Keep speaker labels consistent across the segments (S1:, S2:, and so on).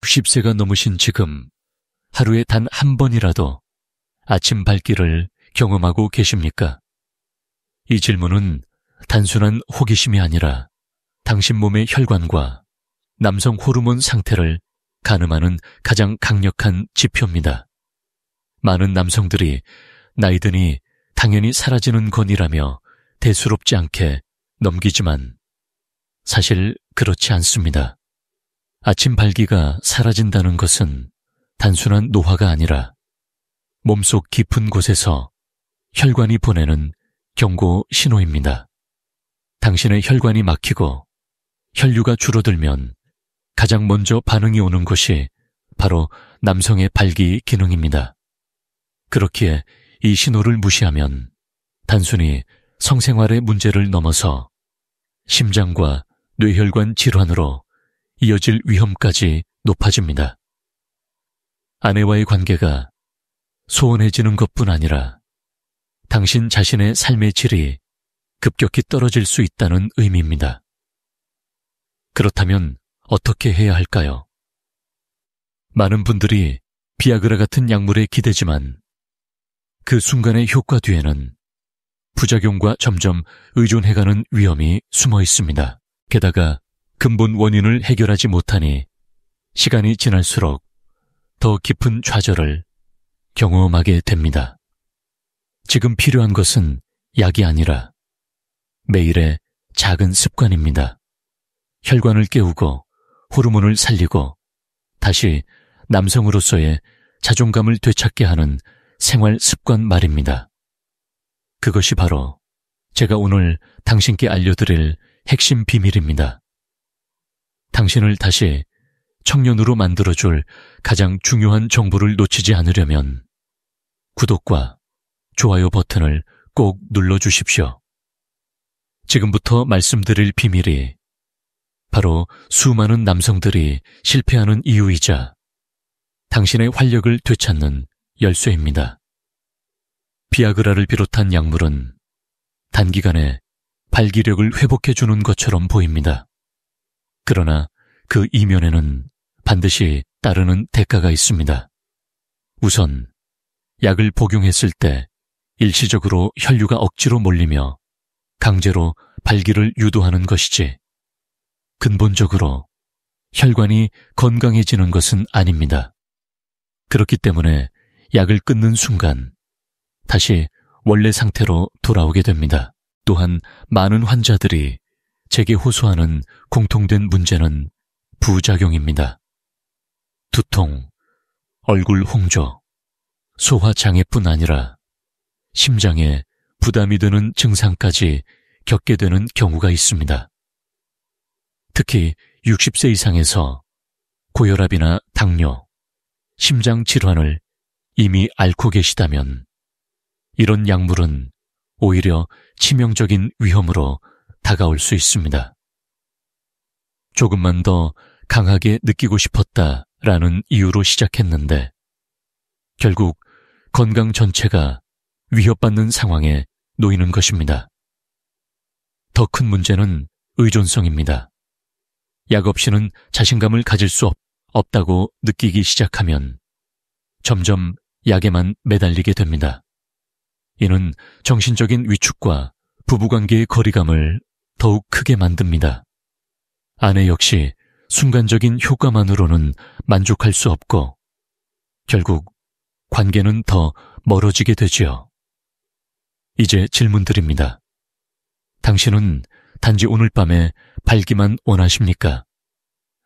S1: 60세가 넘으신 지금 하루에 단 한 번이라도 아침 발길을 경험하고 계십니까? 이 질문은 단순한 호기심이 아니라 당신 몸의 혈관과 남성 호르몬 상태를 가늠하는 가장 강력한 지표입니다. 많은 남성들이 나이 드니 당연히 사라지는 건이라며 대수롭지 않게 넘기지만 사실 그렇지 않습니다. 아침 발기가 사라진다는 것은 단순한 노화가 아니라 몸속 깊은 곳에서 혈관이 보내는 경고 신호입니다. 당신의 혈관이 막히고 혈류가 줄어들면 가장 먼저 반응이 오는 것이 바로 남성의 발기 기능입니다. 그렇기에 이 신호를 무시하면 단순히 성생활의 문제를 넘어서 심장과 뇌혈관 질환으로 이어질 위험까지 높아집니다. 아내와의 관계가 소원해지는 것뿐 아니라 당신 자신의 삶의 질이 급격히 떨어질 수 있다는 의미입니다. 그렇다면 어떻게 해야 할까요? 많은 분들이 비아그라 같은 약물에 기대지만 그 순간의 효과 뒤에는 부작용과 점점 의존해가는 위험이 숨어 있습니다. 게다가 근본 원인을 해결하지 못하니 시간이 지날수록 더 깊은 좌절을 경험하게 됩니다. 지금 필요한 것은 약이 아니라 매일의 작은 습관입니다. 혈관을 깨우고 호르몬을 살리고 다시 남성으로서의 자존감을 되찾게 하는 생활 습관 말입니다. 그것이 바로 제가 오늘 당신께 알려드릴 핵심 비밀입니다. 당신을 다시 청년으로 만들어줄 가장 중요한 정보를 놓치지 않으려면 구독과 좋아요 버튼을 꼭 눌러주십시오. 지금부터 말씀드릴 비밀이 바로 수많은 남성들이 실패하는 이유이자 당신의 활력을 되찾는 열쇠입니다. 비아그라를 비롯한 약물은 단기간에 발기력을 회복해주는 것처럼 보입니다. 그러나 그 이면에는 반드시 따르는 대가가 있습니다. 우선 약을 복용했을 때 일시적으로 혈류가 억지로 몰리며 강제로 발기를 유도하는 것이지 근본적으로 혈관이 건강해지는 것은 아닙니다. 그렇기 때문에 약을 끊는 순간 다시 원래 상태로 돌아오게 됩니다. 또한 많은 환자들이 제게 호소하는 공통된 문제는 부작용입니다. 두통, 얼굴 홍조, 소화장애뿐 아니라 심장에 부담이 되는 증상까지 겪게 되는 경우가 있습니다. 특히 60세 이상에서 고혈압이나 당뇨, 심장 질환을 이미 앓고 계시다면 이런 약물은 오히려 치명적인 위험으로 다가올 수 있습니다. 조금만 더 강하게 느끼고 싶었다라는 이유로 시작했는데 결국 건강 전체가 위협받는 상황에 놓이는 것입니다. 더 큰 문제는 의존성입니다. 약 없이는 자신감을 가질 수 없다고 느끼기 시작하면 점점 약에만 매달리게 됩니다. 이는 정신적인 위축과 부부관계의 거리감을 더욱 크게 만듭니다. 아내 역시 순간적인 효과만으로는 만족할 수 없고 결국 관계는 더 멀어지게 되지요. 이제 질문드립니다. 당신은 단지 오늘 밤에 발기만 원하십니까?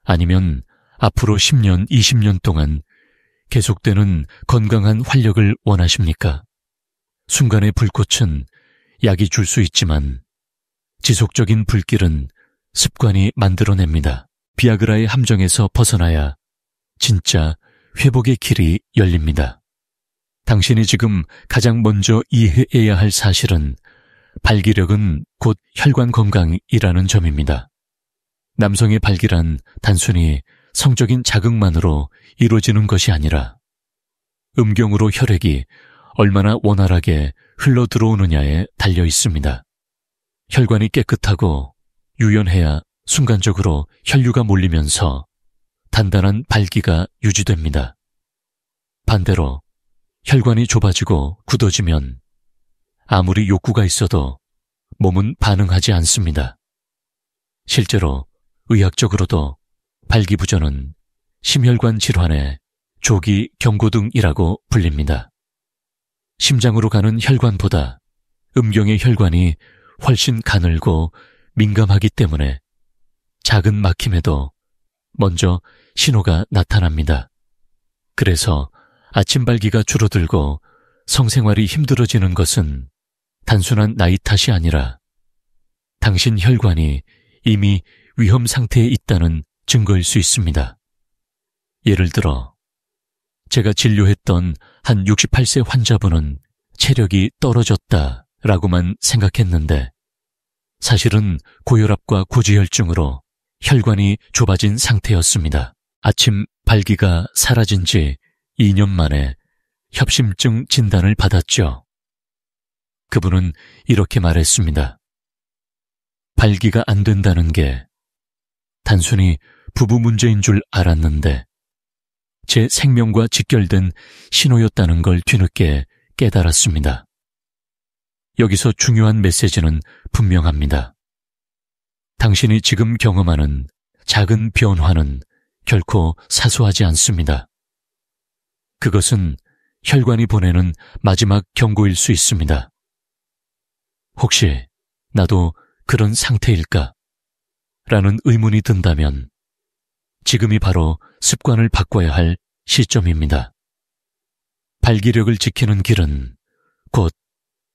S1: 아니면 앞으로 10년, 20년 동안 계속되는 건강한 활력을 원하십니까? 순간의 불꽃은 약이 줄 수 있지만 지속적인 불길은 습관이 만들어냅니다. 비아그라의 함정에서 벗어나야 진짜 회복의 길이 열립니다. 당신이 지금 가장 먼저 이해해야 할 사실은 발기력은 곧 혈관 건강이라는 점입니다. 남성의 발기란 단순히 성적인 자극만으로 이루어지는 것이 아니라 음경으로 혈액이 얼마나 원활하게 흘러 들어오느냐에 달려 있습니다. 혈관이 깨끗하고 유연해야 순간적으로 혈류가 몰리면서 단단한 발기가 유지됩니다. 반대로 혈관이 좁아지고 굳어지면 아무리 욕구가 있어도 몸은 반응하지 않습니다. 실제로 의학적으로도 발기부전은 심혈관 질환의 조기 경고등이라고 불립니다. 심장으로 가는 혈관보다 음경의 혈관이 훨씬 가늘고 민감하기 때문에 작은 막힘에도 먼저 신호가 나타납니다. 그래서 아침 발기가 줄어들고 성생활이 힘들어지는 것은 단순한 나이 탓이 아니라 당신 혈관이 이미 위험 상태에 있다는 증거일 수 있습니다. 예를 들어 제가 진료했던 한 68세 환자분은 체력이 떨어졌다라고만 생각했는데 사실은 고혈압과 고지혈증으로 혈관이 좁아진 상태였습니다. 아침 발기가 사라진 지 2년 만에 협심증 진단을 받았죠. 그분은 이렇게 말했습니다. 발기가 안 된다는 게 단순히 부부 문제인 줄 알았는데 제 생명과 직결된 신호였다는 걸 뒤늦게 깨달았습니다. 여기서 중요한 메시지는 분명합니다. 당신이 지금 경험하는 작은 변화는 결코 사소하지 않습니다. 그것은 혈관이 보내는 마지막 경고일 수 있습니다. 혹시 나도 그런 상태일까? 라는 의문이 든다면 지금이 바로 습관을 바꿔야 할 시점입니다. 발기력을 지키는 길은 곧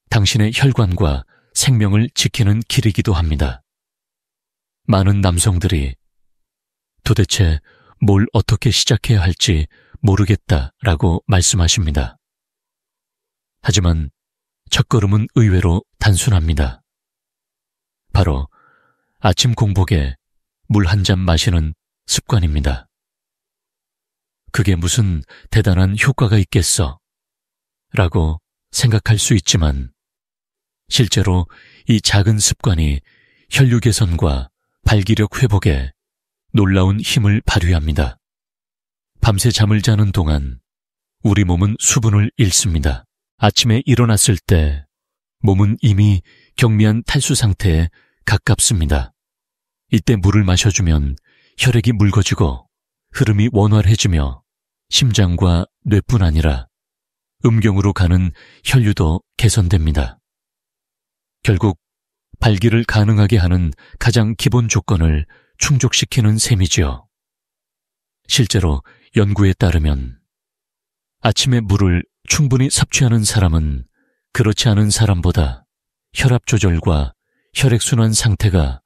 S1: 당신의 혈관과 생명을 지키는 길이기도 합니다. 많은 남성들이 도대체 뭘 어떻게 시작해야 할지 모르겠다라고 말씀하십니다. 하지만 첫걸음은 의외로 단순합니다. 바로 아침 공복에 물 한 잔 마시는 습관입니다. 그게 무슨 대단한 효과가 있겠어? 라고 생각할 수 있지만 실제로 이 작은 습관이 혈류 개선과 발기력 회복에 놀라운 힘을 발휘합니다. 밤새 잠을 자는 동안 우리 몸은 수분을 잃습니다. 아침에 일어났을 때 몸은 이미 경미한 탈수 상태에 가깝습니다. 이때 물을 마셔주면 혈액이 묽어지고 흐름이 원활해지며 심장과 뇌뿐 아니라 음경으로 가는 혈류도 개선됩니다. 결국 발기를 가능하게 하는 가장 기본 조건을 충족시키는 셈이지요. 실제로 연구에 따르면 아침에 물을 충분히 섭취하는 사람은 그렇지 않은 사람보다 혈압 조절과 혈액순환 상태가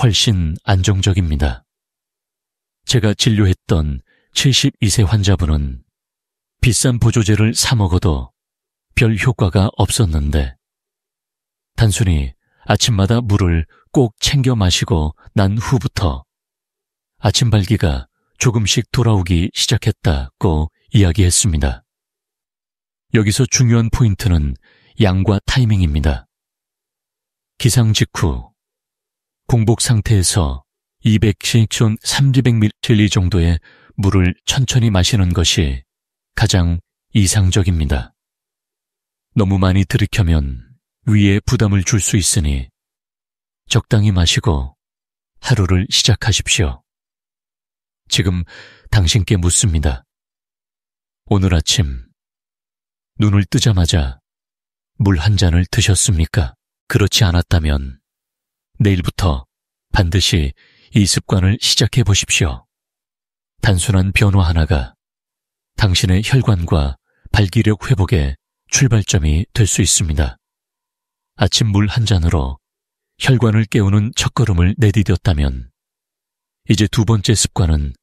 S1: 훨씬 안정적입니다. 제가 진료했던 72세 환자분은 비싼 보조제를 사 먹어도 별 효과가 없었는데 단순히 아침마다 물을 꼭 챙겨 마시고 난 후부터 아침 발기가 조금씩 돌아오기 시작했다고 이야기했습니다. 여기서 중요한 포인트는 양과 타이밍입니다. 기상 직후 공복 상태에서 200씩 전 300ml 정도의 물을 천천히 마시는 것이 가장 이상적입니다. 너무 많이 들이켜면 위에 부담을 줄 수 있으니 적당히 마시고 하루를 시작하십시오. 지금 당신께 묻습니다. 오늘 아침 눈을 뜨자마자 물 한 잔을 드셨습니까? 그렇지 않았다면 내일부터 반드시 이 습관을 시작해 보십시오. 단순한 변화 하나가 당신의 혈관과 발기력 회복의 출발점이 될 수 있습니다. 아침 물 한 잔으로 혈관을 깨우는 첫걸음을 내디뎠다면 이제 두 번째 습관은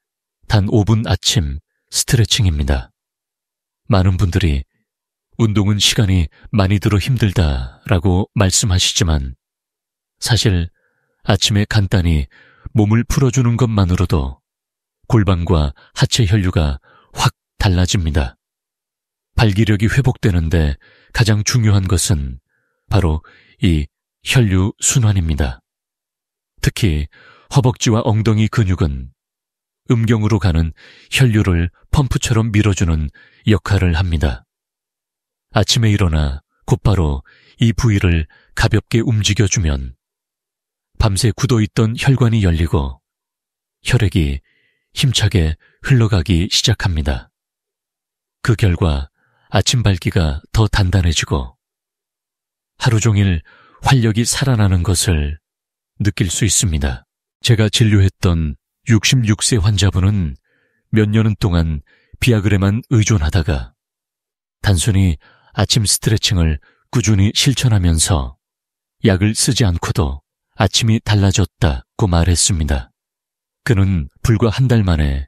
S1: 단 5분 아침 스트레칭입니다. 많은 분들이 운동은 시간이 많이 들어 힘들다라고 말씀하시지만 사실 아침에 간단히 몸을 풀어주는 것만으로도 골반과 하체 혈류가 확 달라집니다. 발기력이 회복되는데 가장 중요한 것은 바로 이 혈류 순환입니다. 특히 허벅지와 엉덩이 근육은 음경으로 가는 혈류를 펌프처럼 밀어주는 역할을 합니다. 아침에 일어나 곧바로 이 부위를 가볍게 움직여주면 밤새 굳어있던 혈관이 열리고 혈액이 힘차게 흘러가기 시작합니다. 그 결과 아침 발기가 더 단단해지고 하루 종일 활력이 살아나는 것을 느낄 수 있습니다. 제가 진료했던 66세 환자분은 몇 년은 동안 비아그레만 의존하다가 단순히 아침 스트레칭을 꾸준히 실천하면서 약을 쓰지 않고도 아침이 달라졌다고 말했습니다. 그는 불과 한 달 만에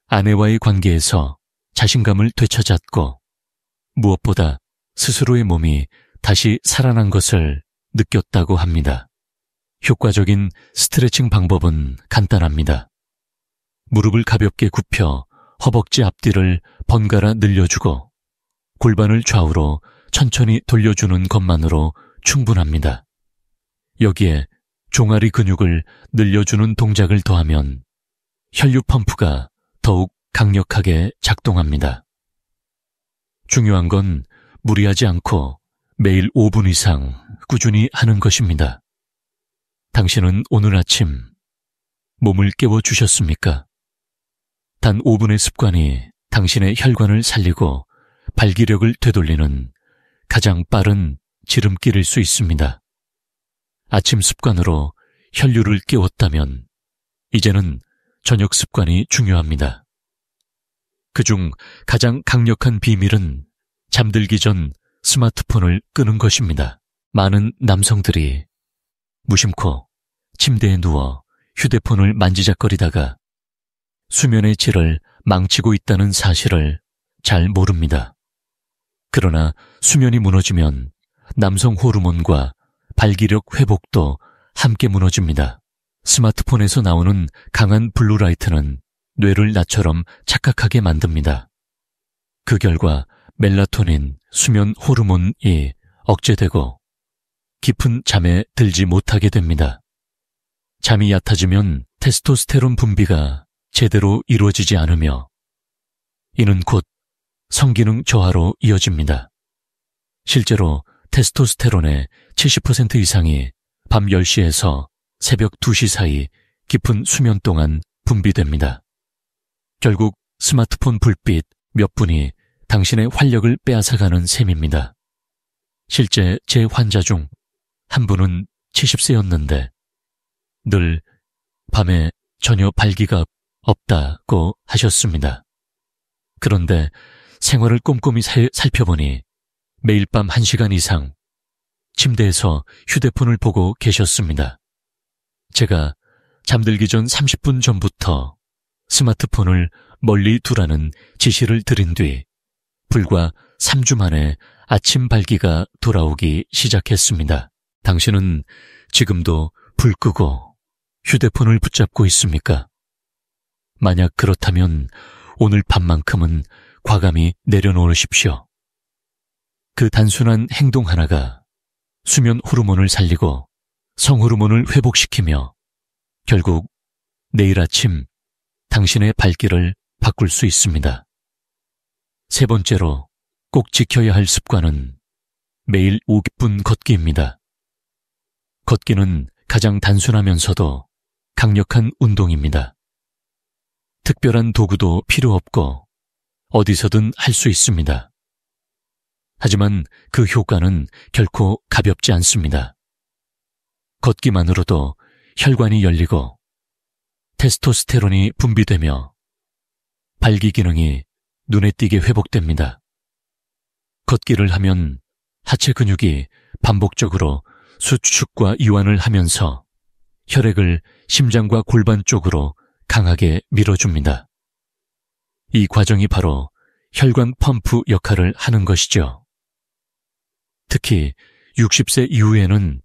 S1: 아내와의 관계에서 자신감을 되찾았고 무엇보다 스스로의 몸이 다시 살아난 것을 느꼈다고 합니다. 효과적인 스트레칭 방법은 간단합니다. 무릎을 가볍게 굽혀 허벅지 앞뒤를 번갈아 늘려주고 골반을 좌우로 천천히 돌려주는 것만으로 충분합니다. 여기에 종아리 근육을 늘려주는 동작을 더하면 혈류 펌프가 더욱 강력하게 작동합니다. 중요한 건 무리하지 않고 매일 5분 이상 꾸준히 하는 것입니다. 당신은 오늘 아침 몸을 깨워주셨습니까? 단 5분의 습관이 당신의 혈관을 살리고 발기력을 되돌리는 가장 빠른 지름길일 수 있습니다. 아침 습관으로 혈류를 깨웠다면 이제는 저녁 습관이 중요합니다. 그중 가장 강력한 비밀은 잠들기 전 스마트폰을 끄는 것입니다. 많은 남성들이 무심코 침대에 누워 휴대폰을 만지작거리다가 수면의 질을 망치고 있다는 사실을 잘 모릅니다. 그러나 수면이 무너지면 남성 호르몬과 발기력 회복도 함께 무너집니다. 스마트폰에서 나오는 강한 블루라이트는 뇌를 나처럼 착각하게 만듭니다. 그 결과 멜라토닌, 수면 호르몬이 억제되고 깊은 잠에 들지 못하게 됩니다. 잠이 얕아지면 테스토스테론 분비가 제대로 이루어지지 않으며 이는 곧 성기능 저하로 이어집니다. 실제로 테스토스테론의 70% 이상이 밤 10시에서 새벽 2시 사이 깊은 수면 동안 분비됩니다. 결국 스마트폰 불빛 몇 분이 당신의 활력을 빼앗아가는 셈입니다. 실제 제 환자 중 한 분은 70세였는데 늘 밤에 전혀 발기가 없다고 하셨습니다. 그런데 생활을 꼼꼼히 살펴보니 매일 밤 1시간 이상 침대에서 휴대폰을 보고 계셨습니다. 제가 잠들기 전 30분 전부터 스마트폰을 멀리 두라는 지시를 드린 뒤 불과 3주 만에 아침 발기가 돌아오기 시작했습니다. 당신은 지금도 불 끄고 휴대폰을 붙잡고 있습니까? 만약 그렇다면 오늘 밤만큼은 과감히 내려놓으십시오. 그 단순한 행동 하나가 수면 호르몬을 살리고 성호르몬을 회복시키며 결국 내일 아침 당신의 발길을 바꿀 수 있습니다. 세 번째로 꼭 지켜야 할 습관은 매일 5분 걷기입니다. 걷기는 가장 단순하면서도 강력한 운동입니다. 특별한 도구도 필요 없고 어디서든 할 수 있습니다. 하지만 그 효과는 결코 가볍지 않습니다. 걷기만으로도 혈관이 열리고 테스토스테론이 분비되며 발기 기능이 눈에 띄게 회복됩니다. 걷기를 하면 하체 근육이 반복적으로 수축과 이완을 하면서 혈액을 심장과 골반 쪽으로 강하게 밀어줍니다. 이 과정이 바로 혈관 펌프 역할을 하는 것이죠. 특히 60세 이후에는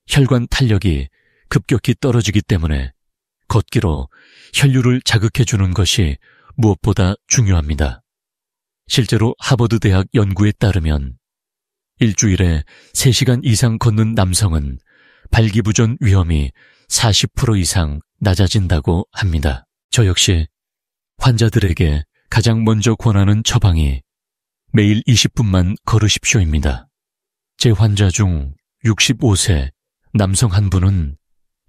S1: 혈관 탄력이 급격히 떨어지기 때문에 걷기로 혈류를 자극해주는 것이 무엇보다 중요합니다. 실제로 하버드 대학 연구에 따르면 일주일에 3시간 이상 걷는 남성은 발기부전 위험이 40% 이상 낮아진다고 합니다. 저 역시 환자들에게 가장 먼저 권하는 처방이 매일 20분만 걸으십시오입니다. 제 환자 중 65세 남성 한 분은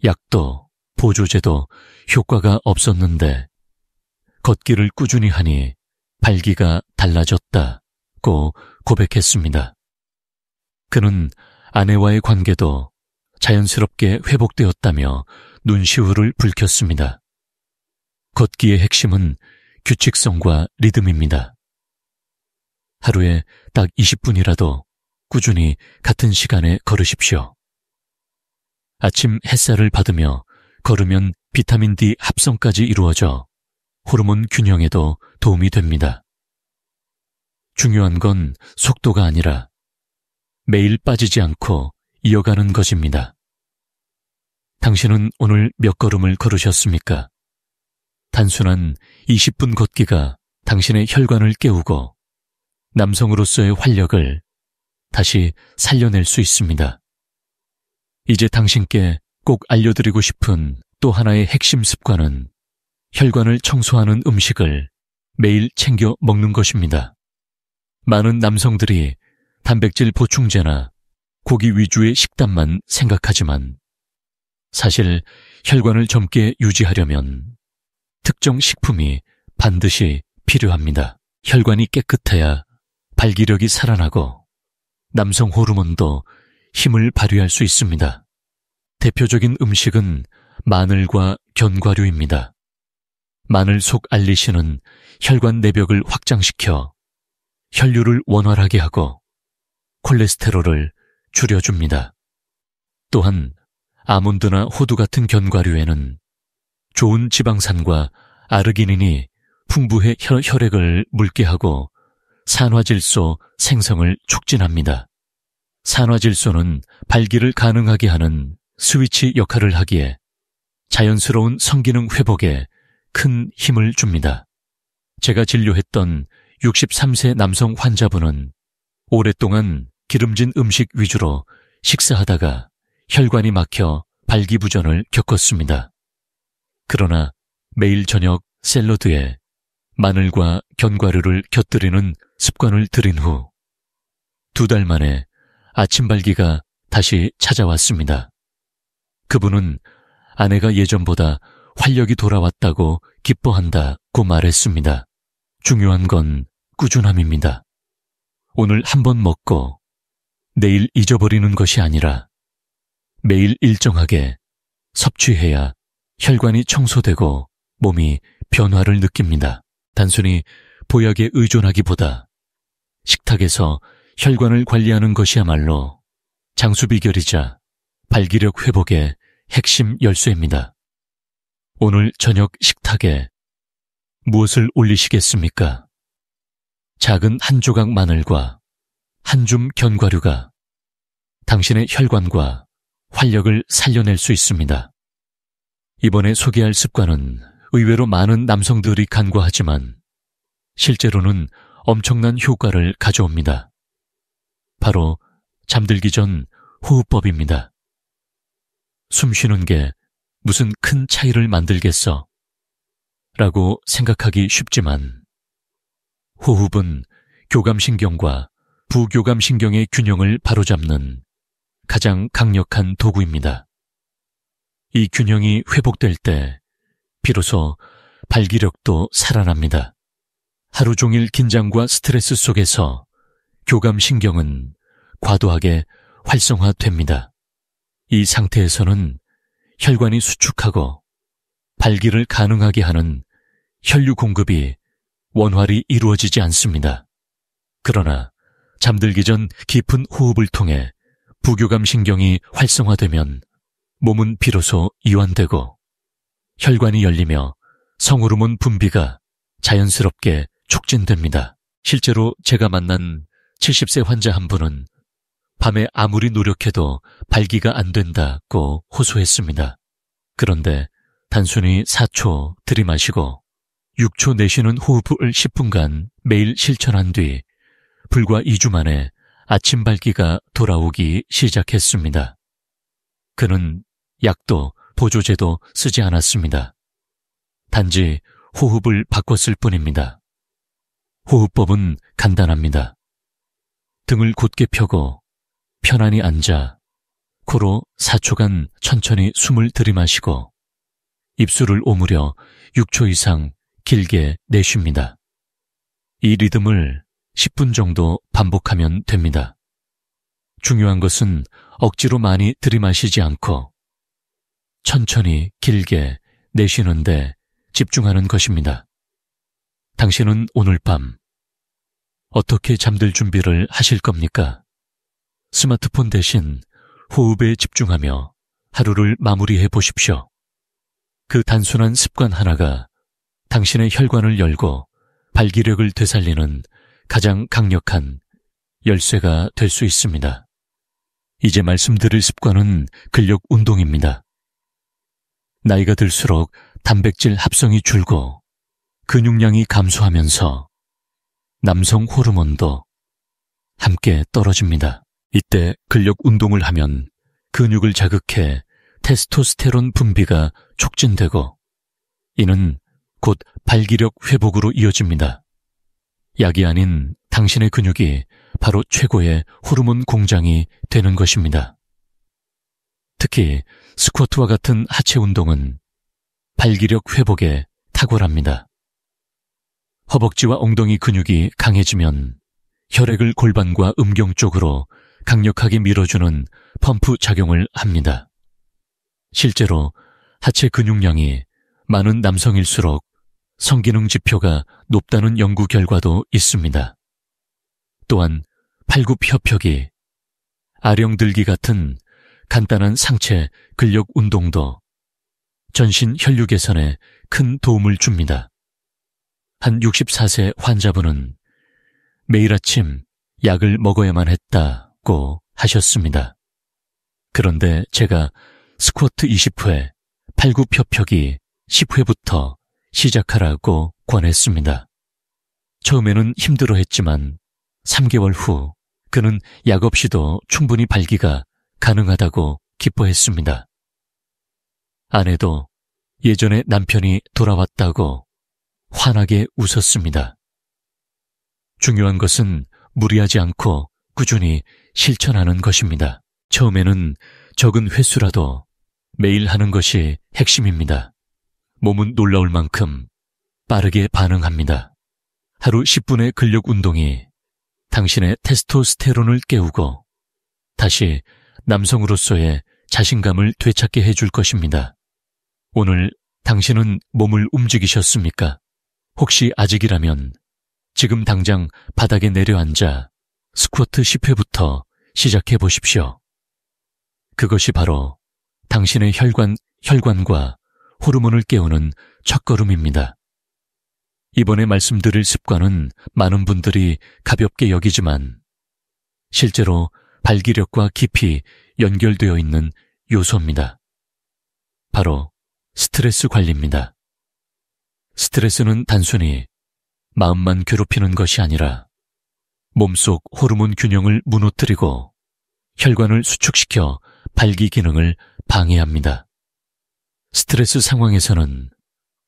S1: 약도 보조제도 효과가 없었는데 걷기를 꾸준히 하니 발기가 달라졌다고 고백했습니다. 그는 아내와의 관계도 자연스럽게 회복되었다며 눈시울을 붉혔습니다. 걷기의 핵심은 규칙성과 리듬입니다. 하루에 딱 20분이라도 꾸준히 같은 시간에 걸으십시오. 아침 햇살을 받으며 걸으면 비타민 D 합성까지 이루어져 호르몬 균형에도 도움이 됩니다. 중요한 건 속도가 아니라 매일 빠지지 않고 이어가는 것입니다. 당신은 오늘 몇 걸음을 걸으셨습니까? 단순한 20분 걷기가 당신의 혈관을 깨우고 남성으로서의 활력을 다시 살려낼 수 있습니다. 이제 당신께 꼭 알려드리고 싶은 또 하나의 핵심 습관은 혈관을 청소하는 음식을 매일 챙겨 먹는 것입니다. 많은 남성들이 단백질 보충제나 고기 위주의 식단만 생각하지만 사실 혈관을 젊게 유지하려면 특정 식품이 반드시 필요합니다. 혈관이 깨끗해야 발기력이 살아나고 남성 호르몬도 힘을 발휘할 수 있습니다. 대표적인 음식은 마늘과 견과류입니다. 마늘 속 알리신은 혈관 내벽을 확장시켜 혈류를 원활하게 하고 콜레스테롤을 줄여줍니다. 또한 아몬드나 호두 같은 견과류에는 좋은 지방산과 아르기닌이 풍부해 혈액을 묽게 하고 산화질소 생성을 촉진합니다. 산화질소는 발기를 가능하게 하는 스위치 역할을 하기에 자연스러운 성기능 회복에 큰 힘을 줍니다. 제가 진료했던 63세 남성 환자분은 오랫동안 기름진 음식 위주로 식사하다가 혈관이 막혀 발기부전을 겪었습니다. 그러나 매일 저녁 샐러드에 마늘과 견과류를 곁들이는 습관을 들인 후 2달 만에 아침 발기가 다시 찾아왔습니다. 그분은 아내가 예전보다 활력이 돌아왔다고 기뻐한다고 말했습니다. 중요한 건 꾸준함입니다. 오늘 한 번 먹고 내일 잊어버리는 것이 아니라 매일 일정하게 섭취해야 혈관이 청소되고 몸이 변화를 느낍니다. 단순히 보약에 의존하기보다 식탁에서 혈관을 관리하는 것이야말로 장수 비결이자 발기력 회복의 핵심 열쇠입니다. 오늘 저녁 식탁에 무엇을 올리시겠습니까? 작은 한 조각 마늘과 한 줌 견과류가 당신의 혈관과 활력을 살려낼 수 있습니다. 이번에 소개할 습관은 의외로 많은 남성들이 간과하지만 실제로는 엄청난 효과를 가져옵니다. 바로 잠들기 전 호흡법입니다. 숨 쉬는 게 무슨 큰 차이를 만들겠어? 라고 생각하기 쉽지만 호흡은 교감신경과 부교감신경의 균형을 바로잡는 가장 강력한 도구입니다. 이 균형이 회복될 때 비로소 발기력도 살아납니다. 하루 종일 긴장과 스트레스 속에서 교감신경은 과도하게 활성화됩니다. 이 상태에서는 혈관이 수축하고 발기를 가능하게 하는 혈류 공급이 원활히 이루어지지 않습니다. 그러나 잠들기 전 깊은 호흡을 통해 부교감신경이 활성화되면 몸은 비로소 이완되고 혈관이 열리며 성호르몬 분비가 자연스럽게 촉진됩니다. 실제로 제가 만난 70세 환자 한 분은 밤에 아무리 노력해도 발기가 안 된다고 호소했습니다. 그런데 단순히 4초 들이마시고 6초 내쉬는 호흡을 10분간 매일 실천한 뒤 불과 2주 만에 아침 발기가 돌아오기 시작했습니다. 그는 약도 보조제도 쓰지 않았습니다. 단지 호흡을 바꿨을 뿐입니다. 호흡법은 간단합니다. 등을 곧게 펴고 편안히 앉아 코로 4초간 천천히 숨을 들이마시고 입술을 오므려 6초 이상 길게 내쉽니다. 이 리듬을 10분 정도 반복하면 됩니다. 중요한 것은 억지로 많이 들이마시지 않고 천천히 길게 내쉬는데 집중하는 것입니다. 당신은 오늘 밤 어떻게 잠들 준비를 하실 겁니까? 스마트폰 대신 호흡에 집중하며 하루를 마무리해 보십시오. 그 단순한 습관 하나가 당신의 혈관을 열고 발기력을 되살리는 가장 강력한 열쇠가 될 수 있습니다. 이제 말씀드릴 습관은 근력 운동입니다. 나이가 들수록 단백질 합성이 줄고 근육량이 감소하면서 남성 호르몬도 함께 떨어집니다. 이때 근력 운동을 하면 근육을 자극해 테스토스테론 분비가 촉진되고 이는 곧 발기력 회복으로 이어집니다. 약이 아닌 당신의 근육이 바로 최고의 호르몬 공장이 되는 것입니다. 특히 스쿼트와 같은 하체 운동은 발기력 회복에 탁월합니다. 허벅지와 엉덩이 근육이 강해지면 혈액을 골반과 음경 쪽으로 강력하게 밀어주는 펌프 작용을 합니다. 실제로 하체 근육량이 많은 남성일수록 성기능 지표가 높다는 연구 결과도 있습니다. 또한 팔굽혀펴기, 아령들기 같은 간단한 상체 근력 운동도 전신 혈류 개선에 큰 도움을 줍니다. 한 64세 환자분은 매일 아침 약을 먹어야만 했다고 하셨습니다. 그런데 제가 스쿼트 20회, 팔굽혀펴기 10회부터 시작하라고 권했습니다. 처음에는 힘들어했지만 3개월 후 그는 약 없이도 충분히 발기가 가능하다고 기뻐했습니다. 아내도 예전에 남편이 돌아왔다고 환하게 웃었습니다. 중요한 것은 무리하지 않고 꾸준히 실천하는 것입니다. 처음에는 적은 횟수라도 매일 하는 것이 핵심입니다. 몸은 놀라울 만큼 빠르게 반응합니다. 하루 10분의 근력 운동이 당신의 테스토스테론을 깨우고 다시 남성으로서의 자신감을 되찾게 해줄 것입니다. 오늘 당신은 몸을 움직이셨습니까? 혹시 아직이라면 지금 당장 바닥에 내려앉아 스쿼트 10회부터 시작해 보십시오. 그것이 바로 당신의 혈관과 호르몬을 깨우는 첫걸음입니다. 이번에 말씀드릴 습관은 많은 분들이 가볍게 여기지만 실제로 발기력과 깊이 연결되어 있는 요소입니다. 바로 스트레스 관리입니다. 스트레스는 단순히 마음만 괴롭히는 것이 아니라 몸속 호르몬 균형을 무너뜨리고 혈관을 수축시켜 발기 기능을 방해합니다. 스트레스 상황에서는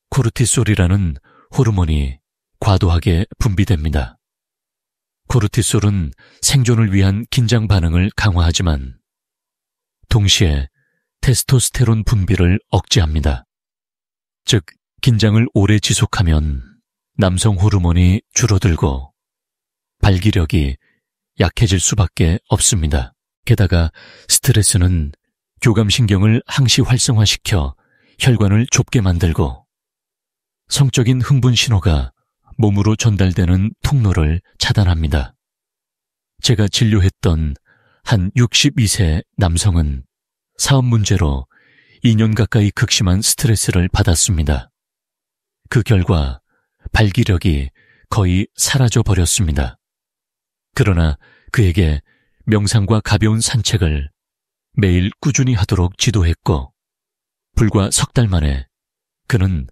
S1: 코르티솔이라는 호르몬이 과도하게 분비됩니다. 코르티솔은 생존을 위한 긴장 반응을 강화하지만 동시에 테스토스테론 분비를 억제합니다. 즉, 긴장을 오래 지속하면 남성 호르몬이 줄어들고 발기력이 약해질 수밖에 없습니다. 게다가 스트레스는 교감신경을 항시 활성화시켜 혈관을 좁게 만들고 성적인 흥분 신호가 몸으로 전달되는 통로를 차단합니다. 제가 진료했던 한 62세 남성은 사업 문제로 2년 가까이 극심한 스트레스를 받았습니다. 그 결과 발기력이 거의 사라져 버렸습니다. 그러나 그에게 명상과 가벼운 산책을 매일 꾸준히 하도록 지도했고 불과 석 달 만에 그는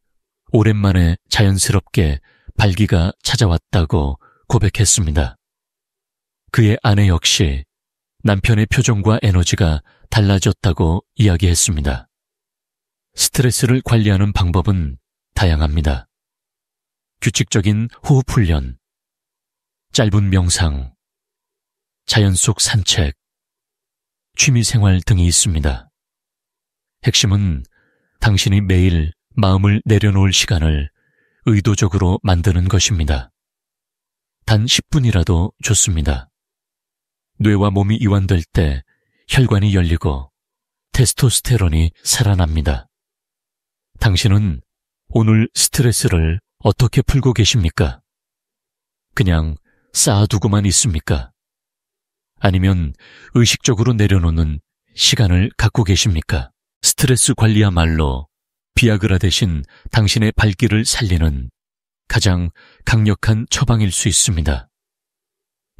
S1: 오랜만에 자연스럽게 발기가 찾아왔다고 고백했습니다. 그의 아내 역시 남편의 표정과 에너지가 달라졌다고 이야기했습니다. 스트레스를 관리하는 방법은 다양합니다. 규칙적인 호흡 훈련, 짧은 명상, 자연 속 산책, 취미생활 등이 있습니다. 핵심은 당신이 매일 마음을 내려놓을 시간을 의도적으로 만드는 것입니다. 단 10분이라도 좋습니다. 뇌와 몸이 이완될 때 혈관이 열리고 테스토스테론이 살아납니다. 당신은 오늘 스트레스를 어떻게 풀고 계십니까? 그냥 쌓아두고만 있습니까? 아니면 의식적으로 내려놓는 시간을 갖고 계십니까? 스트레스 관리야말로 비아그라 대신 당신의 발길을 살리는 가장 강력한 처방일 수 있습니다.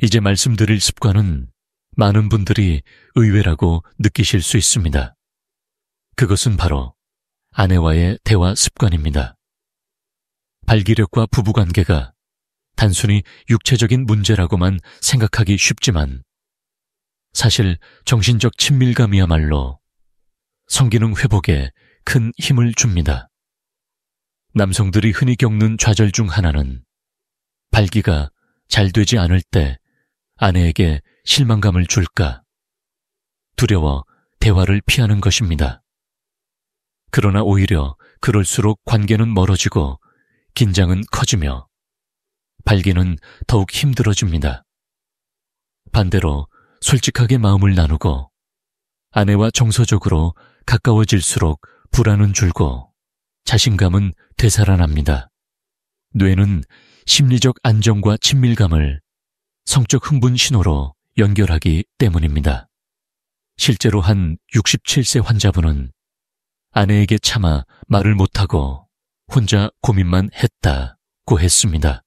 S1: 이제 말씀드릴 습관은 많은 분들이 의외라고 느끼실 수 있습니다. 그것은 바로 아내와의 대화 습관입니다. 발기력과 부부관계가 단순히 육체적인 문제라고만 생각하기 쉽지만 사실 정신적 친밀감이야말로 성기능 회복에 큰 힘을 줍니다. 남성들이 흔히 겪는 좌절 중 하나는 발기가 잘 되지 않을 때 아내에게 실망감을 줄까 두려워 대화를 피하는 것입니다. 그러나 오히려 그럴수록 관계는 멀어지고 긴장은 커지며 발기는 더욱 힘들어집니다. 반대로 솔직하게 마음을 나누고 아내와 정서적으로 가까워질수록 불안은 줄고 자신감은 되살아납니다. 뇌는 심리적 안정과 친밀감을 성적 흥분 신호로 연결하기 때문입니다. 실제로 한 67세 환자분은 아내에게 차마 말을 못하고 혼자 고민만 했다고 했습니다.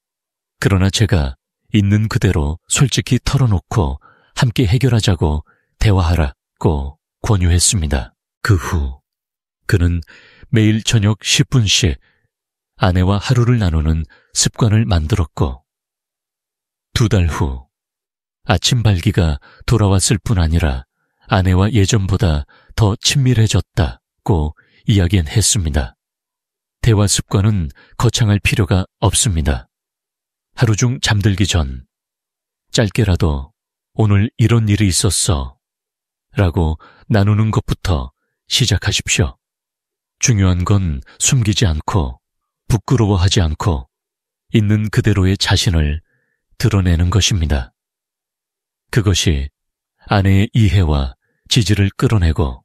S1: 그러나 제가 있는 그대로 솔직히 털어놓고 함께 해결하자고 대화하라고 권유했습니다. 그 후 그는 매일 저녁 10분씩 아내와 하루를 나누는 습관을 만들었고 2달 후 아침 발기가 돌아왔을 뿐 아니라 아내와 예전보다 더 친밀해졌다고 이야기했습니다. 대화 습관은 거창할 필요가 없습니다. 하루 중 잠들기 전 짧게라도 오늘 이런 일이 있었어 라고 나누는 것부터 시작하십시오. 중요한 건 숨기지 않고 부끄러워하지 않고 있는 그대로의 자신을 드러내는 것입니다. 그것이 아내의 이해와 지지를 끌어내고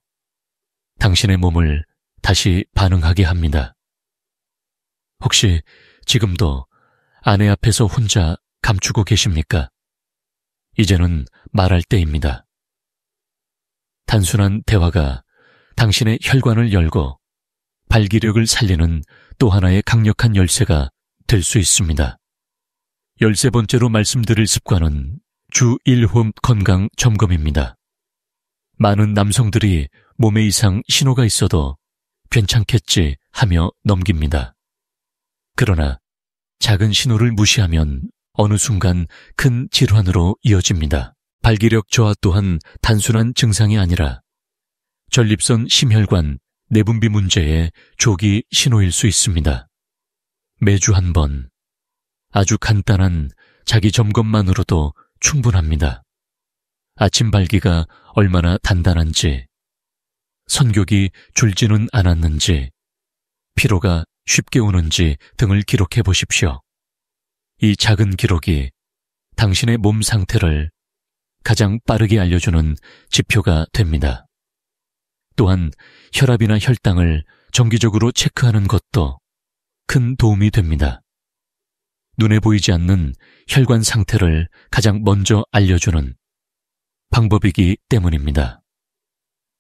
S1: 당신의 몸을 다시 반응하게 합니다. 혹시 지금도 아내 앞에서 혼자 감추고 계십니까? 이제는 말할 때입니다. 단순한 대화가 당신의 혈관을 열고 발기력을 살리는 또 하나의 강력한 열쇠가 될 수 있습니다. 13번째로 말씀드릴 습관은 주 1홈 건강 점검입니다. 많은 남성들이 몸에 이상 신호가 있어도 괜찮겠지 하며 넘깁니다. 그러나 작은 신호를 무시하면 어느 순간 큰 질환으로 이어집니다. 발기력 저하 또한 단순한 증상이 아니라 전립선 심혈관 내분비 문제의 조기 신호일 수 있습니다. 매주 한 번 아주 간단한 자기 점검만으로도 충분합니다. 아침 발기가 얼마나 단단한지, 선격이 줄지는 않았는지, 피로가 쉽게 오는지 등을 기록해 보십시오. 이 작은 기록이 당신의 몸 상태를 가장 빠르게 알려주는 지표가 됩니다. 또한 혈압이나 혈당을 정기적으로 체크하는 것도 큰 도움이 됩니다. 눈에 보이지 않는 혈관 상태를 가장 먼저 알려주는 방법이기 때문입니다.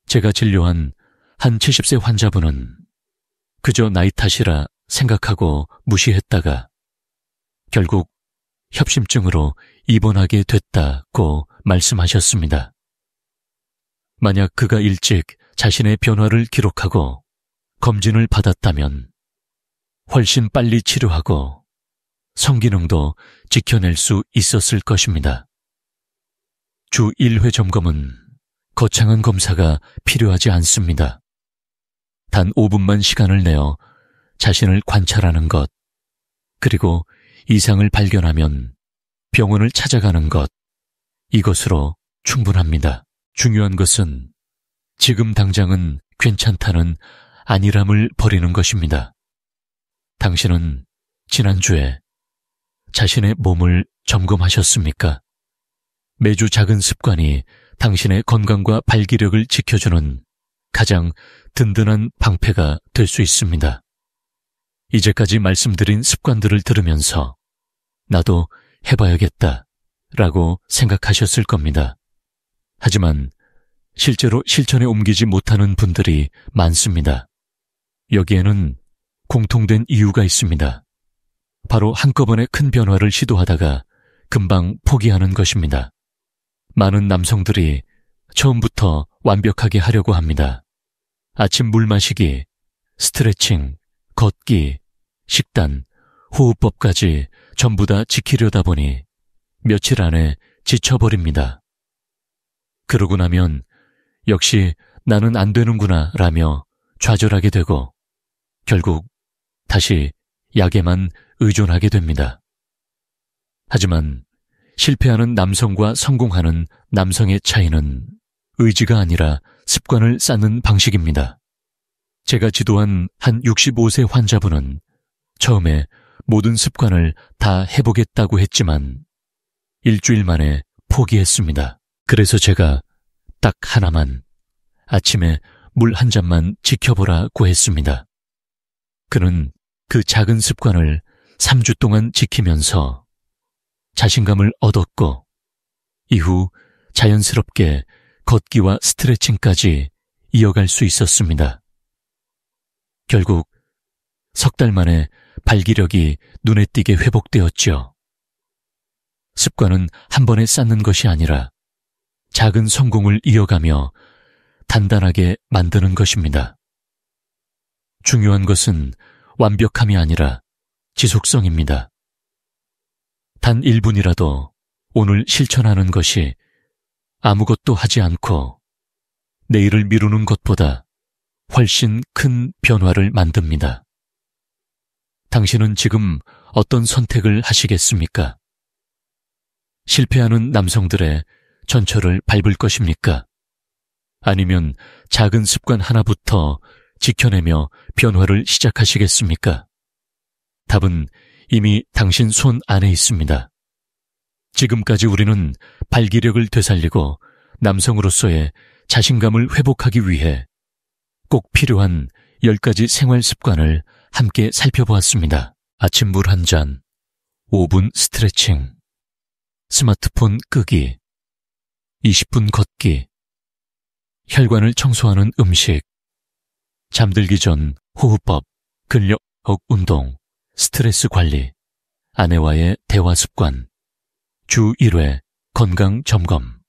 S1: 제가 진료한 한 70세 환자분은 그저 나이 탓이라 생각하고 무시했다가 결국 협심증으로 입원하게 됐다고 말씀하셨습니다. 만약 그가 일찍 자신의 변화를 기록하고 검진을 받았다면 훨씬 빨리 치료하고 성기능도 지켜낼 수 있었을 것입니다. 주 1회 점검은 거창한 검사가 필요하지 않습니다. 단 5분만 시간을 내어 자신을 관찰하는 것, 그리고 이상을 발견하면 병원을 찾아가는 것, 이것으로 충분합니다. 중요한 것은 지금 당장은 괜찮다는 안일함을 버리는 것입니다. 당신은 지난주에 자신의 몸을 점검하셨습니까? 매주 작은 습관이 당신의 건강과 발기력을 지켜주는 가장 든든한 방패가 될 수 있습니다. 이제까지 말씀드린 습관들을 들으면서 나도 해봐야겠다 라고 생각하셨을 겁니다. 하지만 실제로 실천에 옮기지 못하는 분들이 많습니다. 여기에는 공통된 이유가 있습니다. 바로 한꺼번에 큰 변화를 시도하다가 금방 포기하는 것입니다. 많은 남성들이 처음부터 완벽하게 하려고 합니다. 아침 물 마시기, 스트레칭, 걷기, 식단, 호흡법까지 전부 다 지키려다 보니 며칠 안에 지쳐버립니다. 그러고 나면 역시 나는 안 되는구나 라며 좌절하게 되고 결국 다시 약에만 의존하게 됩니다. 하지만 실패하는 남성과 성공하는 남성의 차이는 의지가 아니라 습관을 쌓는 방식입니다. 제가 지도한 한 65세 환자분은 처음에 모든 습관을 다 해보겠다고 했지만 일주일 만에 포기했습니다. 그래서 제가 딱 하나만, 아침에 물 한 잔만 지켜보라고 했습니다. 그는 그 작은 습관을 3주 동안 지키면서 자신감을 얻었고 이후 자연스럽게 걷기와 스트레칭까지 이어갈 수 있었습니다. 결국 석 달 만에 발기력이 눈에 띄게 회복되었죠. 습관은 한 번에 쌓는 것이 아니라 작은 성공을 이어가며 단단하게 만드는 것입니다. 중요한 것은 완벽함이 아니라 지속성입니다. 단 1분이라도 오늘 실천하는 것이 아무것도 하지 않고 내일을 미루는 것보다 훨씬 큰 변화를 만듭니다. 당신은 지금 어떤 선택을 하시겠습니까? 실패하는 남성들의 전철을 밟을 것입니까? 아니면 작은 습관 하나부터 지켜내며 변화를 시작하시겠습니까? 답은 이미 당신 손 안에 있습니다. 지금까지 우리는 발기력을 되살리고 남성으로서의 자신감을 회복하기 위해 꼭 필요한 10가지 생활 습관을 함께 살펴보았습니다. 아침 물 한 잔, 5분 스트레칭, 스마트폰 끄기, 20분 걷기, 혈관을 청소하는 음식, 잠들기 전 호흡법, 근력 운동, 스트레스 관리, 아내와의 대화 습관, 주 1회 건강 점검.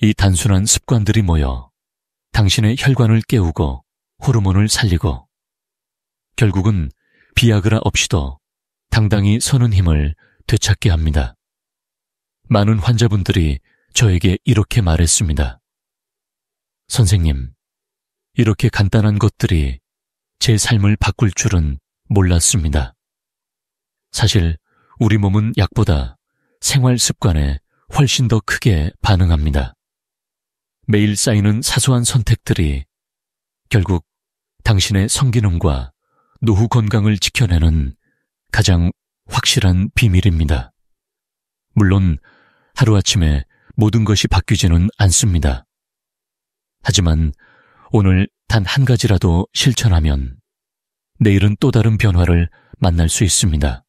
S1: 이 단순한 습관들이 모여 당신의 혈관을 깨우고 호르몬을 살리고 결국은 비아그라 없이도 당당히 서는 힘을 되찾게 합니다. 많은 환자분들이 저에게 이렇게 말했습니다. 선생님, 이렇게 간단한 것들이 제 삶을 바꿀 줄은 몰랐습니다. 사실 우리 몸은 약보다 생활 습관에 훨씬 더 크게 반응합니다. 매일 쌓이는 사소한 선택들이 결국 당신의 성기능과 노후 건강을 지켜내는 가장 확실한 비밀입니다. 물론 하루아침에 모든 것이 바뀌지는 않습니다. 하지만 오늘 단 한 가지라도 실천하면 내일은 또 다른 변화를 만날 수 있습니다.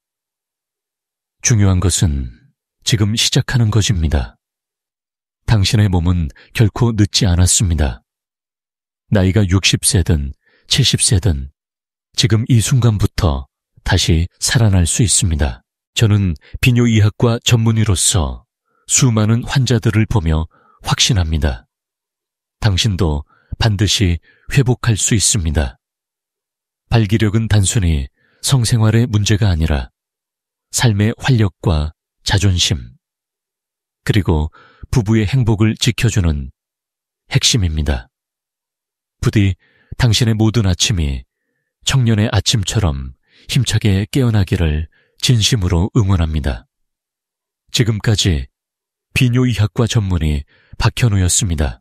S1: 중요한 것은 지금 시작하는 것입니다. 당신의 몸은 결코 늦지 않았습니다. 나이가 60세든 70세든 지금 이 순간부터 다시 살아날 수 있습니다. 저는 비뇨의학과 전문의로서 수많은 환자들을 보며 확신합니다. 당신도 반드시 회복할 수 있습니다. 발기력은 단순히 성생활의 문제가 아니라 삶의 활력과 자존심, 그리고 부부의 행복을 지켜주는 핵심입니다. 부디 당신의 모든 아침이 청년의 아침처럼 힘차게 깨어나기를 진심으로 응원합니다. 지금까지 비뇨의학과 전문의 박현우였습니다.